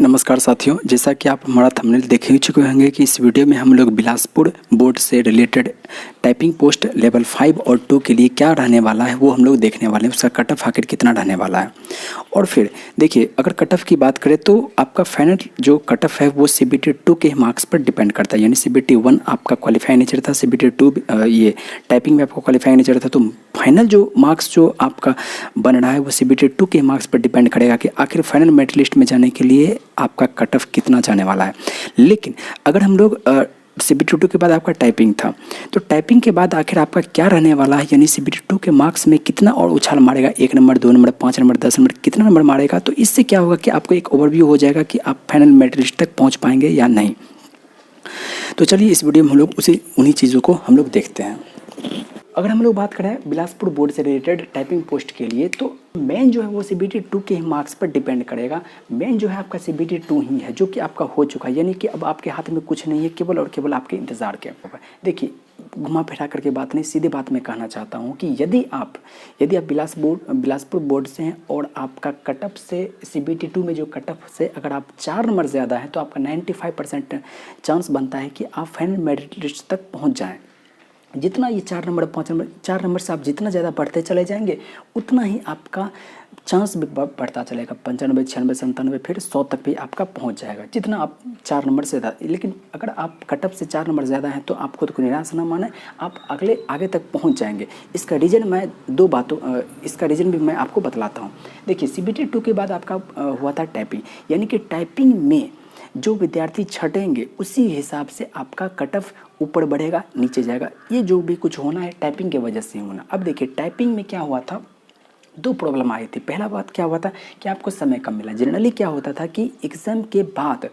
नमस्कार साथियों, जैसा कि आप हमारा थंबनेल देख ही चुके होंगे कि इस वीडियो में हम लोग बिलासपुर बोर्ड से रिलेटेड टाइपिंग पोस्ट लेवल 5 और 2 के लिए क्या रहने वाला है वो हम लोग देखने वाले हैं। उसका कट ऑफ आखिर कितना रहने वाला है। और फिर देखिए, अगर कट ऑफ की बात करें तो आपका फाइनल जो कट ऑफ है वो CBT 2 के मार्क्स पर डिपेंड करता है। यानी CBT 1 आपका क्वालिफाई नहीं चलता, CBT 2 ये टाइपिंग में आपको क्वालिफाई नहीं चलता, तो फाइनल जो मार्क्स जो आपका बन रहा है वो CBT 2 के मार्क्स पर डिपेंड करेगा कि आखिर फाइनल मेरिट लिस्ट में जाने के लिए आपका कट ऑफ कितना जाने वाला है। लेकिन अगर हम लोग CBT 2 के बाद आपका टाइपिंग था, तो टाइपिंग के बाद आखिर आपका क्या रहने वाला है, यानी CBT 2 के मार्क्स में कितना और उछाल मारेगा, 1 नंबर, 2 नंबर, 5 नंबर, 10 नंबर, कितना नंबर मारेगा। तो इससे क्या होगा कि आपको एक ओवरव्यू हो जाएगा कि आप फाइनल मेरिट लिस्ट तक पहुँच पाएंगे या नहीं। तो चलिए इस वीडियो में हम लोग उन्हीं चीज़ों को हम लोग देखते हैं। अगर हम लोग बात करें बिलासपुर बोर्ड से रिलेटेड टाइपिंग पोस्ट के लिए, तो मेन जो है वो CBT 2 के ही मार्क्स पर डिपेंड करेगा। मेन जो है आपका CBT 2 ही है, जो कि आपका हो चुका है, यानी कि अब आपके हाथ में कुछ नहीं है, केवल और केवल आपके इंतज़ार के ऊपर। देखिए, घुमा फिरा करके बात नहीं, सीधे बात मैं कहना चाहता हूँ कि यदि आप बिलासपुर बोर्ड से हैं और आपका कटअप से CBT 2 में जो कटअप से अगर आप 4 नंबर ज़्यादा है, तो आपका 95% चांस बनता है कि आप फाइनल मेरिट लिस्ट तक पहुँच जाएँ। जितना ये 4 नंबर, 5 नंबर, 4 नंबर से आप जितना ज़्यादा बढ़ते चले जाएंगे, उतना ही आपका चांस भी बढ़ता चलेगा। 95, 96, 97, फिर 100 तक भी आपका पहुंच जाएगा, जितना आप 4 नंबर से ज़्यादा। लेकिन अगर आप कटअप से 4 नंबर ज़्यादा हैं तो आप खुद को निराश ना माने, आप आगे तक पहुंच जाएंगे। इसका रीज़न मैं इसका रीज़न भी मैं आपको बतलाता हूँ। देखिए, CBT 2 के बाद आपका हुआ था टाइपिंग, यानी कि टाइपिंग में जो विद्यार्थी छटेंगे उसी हिसाब से आपका कट ऑफ ऊपर बढ़ेगा, नीचे जाएगा। ये जो भी कुछ होना है टाइपिंग के वजह से होना। अब देखिए, टाइपिंग में क्या हुआ था, 2 प्रॉब्लम आई थी। पहला बात क्या हुआ था कि आपको समय कम मिला। जनरली क्या होता था कि एग्ज़ाम के बाद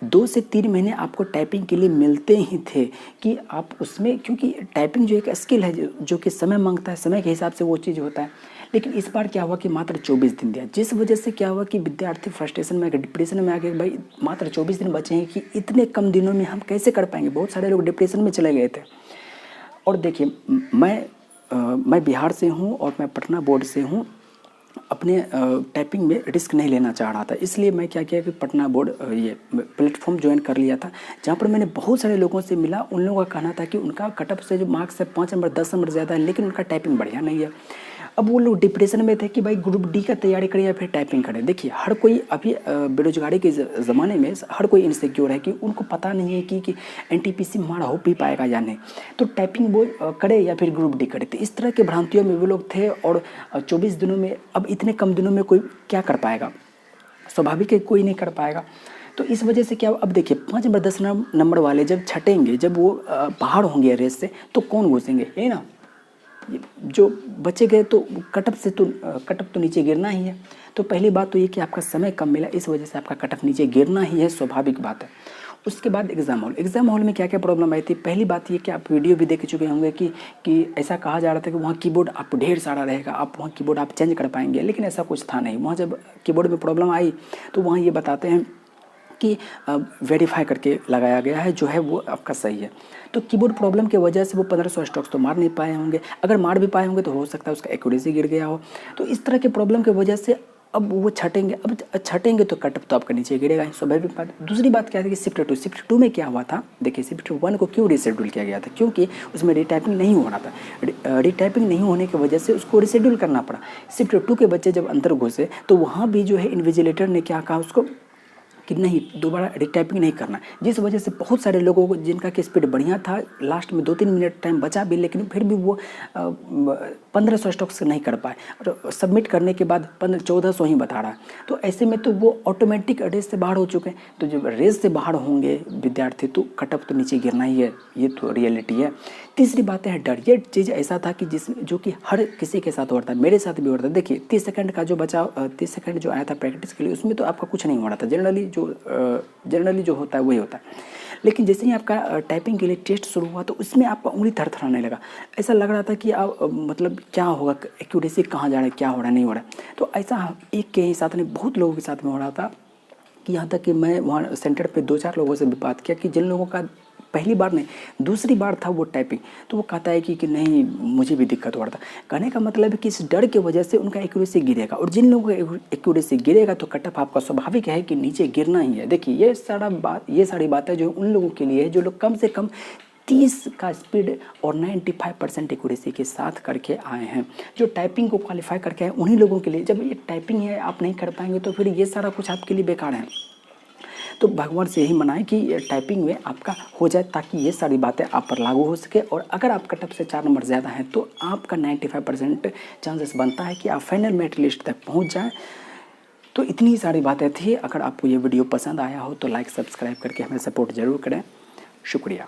2 से 3 महीने आपको टाइपिंग के लिए मिलते ही थे कि आप उसमें, क्योंकि टाइपिंग जो एक स्किल है जो कि समय मांगता है, समय के हिसाब से वो चीज़ होता है। लेकिन इस बार क्या हुआ कि मात्र 24 दिन दिया, जिस वजह से क्या हुआ कि विद्यार्थी फ्रस्ट्रेशन में आ गए, डिप्रेशन में आ गए। भाई मात्र 24 दिन बचे हैं कि इतने कम दिनों में हम कैसे कर पाएंगे। बहुत सारे लोग डिप्रेशन में चले गए थे। और देखिए, मैं बिहार से हूँ और मैं पटना बोर्ड से हूँ। अपने टाइपिंग में रिस्क नहीं लेना चाह रहा था, इसलिए मैं क्या किया कि पटना बोर्ड ये प्लेटफॉर्म ज्वाइन कर लिया था, जहाँ पर मैंने बहुत सारे लोगों से मिला। उन लोगों का कहना था कि उनका कटअप से जो मार्क्स है 5 नंबर, 10 नंबर ज़्यादा है, लेकिन उनका टाइपिंग बढ़िया नहीं है। अब वो लोग डिप्रेशन में थे कि भाई ग्रुप डी का तैयारी करें या फिर टाइपिंग करें। देखिए, हर कोई अभी बेरोजगारी के ज़माने में हर कोई इनसिक्योर है कि उनको पता नहीं है कि NTPC हमारा हो भी पाएगा या नहीं, तो टाइपिंग वो करे या फिर ग्रुप डी करे। तो इस तरह के भ्रांतियों में वो लोग थे। और 24 दिनों में, अब इतने कम दिनों में कोई क्या कर पाएगा, स्वाभाविक है कोई नहीं कर पाएगा। तो इस वजह से क्या, अब देखिए 5 नंबर 10 नंबर वाले जब छटेंगे, जब वो बाहर होंगे रेस से, तो कौन घुसेंगे, है ना। जो बचे गए तो कटअप तो नीचे गिरना ही है। तो पहली बात तो ये कि आपका समय कम मिला, इस वजह से आपका कटअप नीचे गिरना ही है, स्वाभाविक बात है। उसके बाद एग्ज़ाम हॉल में क्या क्या प्रॉब्लम आई थी। पहली बात ये कि आप वीडियो भी देख चुके होंगे कि ऐसा कहा जा रहा था कि वहाँ कीबोर्ड आप ढेर सारा रहेगा, आप वहाँ कीबोर्ड आप चेंज कर पाएंगे, लेकिन ऐसा कुछ था नहीं। वहाँ जब कीबोर्ड में प्रॉब्लम आई तो वहाँ ये बताते हैं कि वेरीफाई करके लगाया गया है, जो है वो आपका सही है। तो कीबोर्ड प्रॉब्लम की वजह से वो 1500 स्ट्रोक्स तो मार नहीं पाए होंगे। अगर मार भी पाए होंगे तो हो सकता है उसका एक्यूरेसी गिर गया हो। तो इस तरह के प्रॉब्लम की वजह से अब वो छटेंगे। अब छटेंगे तो कटअप तो आपका नीचे गिरेगा ही, स्वाभाविक बात। दूसरी बात क्या थी कि शिफ्ट टू में क्या हुआ था। देखिए, शिफ्ट 1 को क्यों रीशेड्यूल किया गया था, क्योंकि उसमें रीटाइपिंग नहीं हो रहा था। रीटाइपिंग नहीं होने की वजह से उसको रीशेड्यूल करना पड़ा। शिफ्ट 2 के बच्चे जब अंदर घुसे तो वहाँ भी जो है इन्विजिलेटर ने क्या कहा उसको कि नहीं, दोबारा रीटाइपिंग नहीं करना, जिस वजह से बहुत सारे लोगों को जिनका कि स्पीड बढ़िया था, लास्ट में 2-3 मिनट टाइम बचा भी, लेकिन फिर भी वो 1500 स्ट्रोक्स नहीं कर पाए। और सबमिट करने के बाद 1400 ही बता रहा है। तो ऐसे में तो वो ऑटोमेटिक रेस से बाहर हो चुके हैं। तो जब रेस से बाहर होंगे विद्यार्थी तो कटअप तो नीचे गिरना ही है, ये तो रियलिटी है। तीसरी बात है डर। ये चीज़ ऐसा था कि जो कि हर किसी के साथ हो रहा था, मेरे साथ भी हो रहा था। देखिए, 30 सेकंड का जो बचाव 30 सेकंड जो आया था प्रैक्टिस के लिए, उसमें तो आपका कुछ नहीं हो रहा था। जनरली जो होता है वही होता है। लेकिन जैसे ही आपका टाइपिंग के लिए टेस्ट शुरू हुआ तो उसमें आपका उंगली थरथराने लगा। ऐसा लग रहा था कि आप मतलब क्या होगा, एक्यूरेसी कहाँ जा रहा है, क्या हो रहा है, नहीं हो रहा है। तो ऐसा एक के ही साथ नहीं, बहुत लोगों के साथ में हो रहा था कि यहाँ तक कि मैं वहाँ सेंटर पे 2-4 लोगों से भी बात किया कि जिन लोगों का पहली बार नहीं, दूसरी बार था वो टाइपिंग, तो वो कहता है कि नहीं मुझे भी दिक्कत हो रहा था। कहने का मतलब है कि इस डर की वजह से उनका एक्यूरेसी गिरेगा, और जिन लोगों का एक्यूरेसी गिरेगा तो कट ऑफ आपका स्वाभाविक है कि नीचे गिरना ही है। देखिए ये सारी बातें जो उन लोगों के लिए है जो लोग कम से कम 30 का स्पीड और 95% एक्यूरेसी के साथ करके आए हैं, जो टाइपिंग को क्वालिफाई करके आए उन्हीं लोगों के लिए। जब ये टाइपिंग है आप नहीं कर पाएंगे तो फिर ये सारा कुछ आपके लिए बेकार है। तो भगवान से यही मनाएं कि टाइपिंग में आपका हो जाए, ताकि ये सारी बातें आप पर लागू हो सके, और अगर आप कट ऑफ से 4 नंबर ज़्यादा हैं तो आपका 95% चांसेस बनता है कि आप फाइनल मेरिट लिस्ट तक पहुँच जाएँ। तो इतनी सारी बातें थी। अगर आपको ये वीडियो पसंद आया हो तो लाइक सब्सक्राइब करके हमें सपोर्ट ज़रूर करें। शुक्रिया।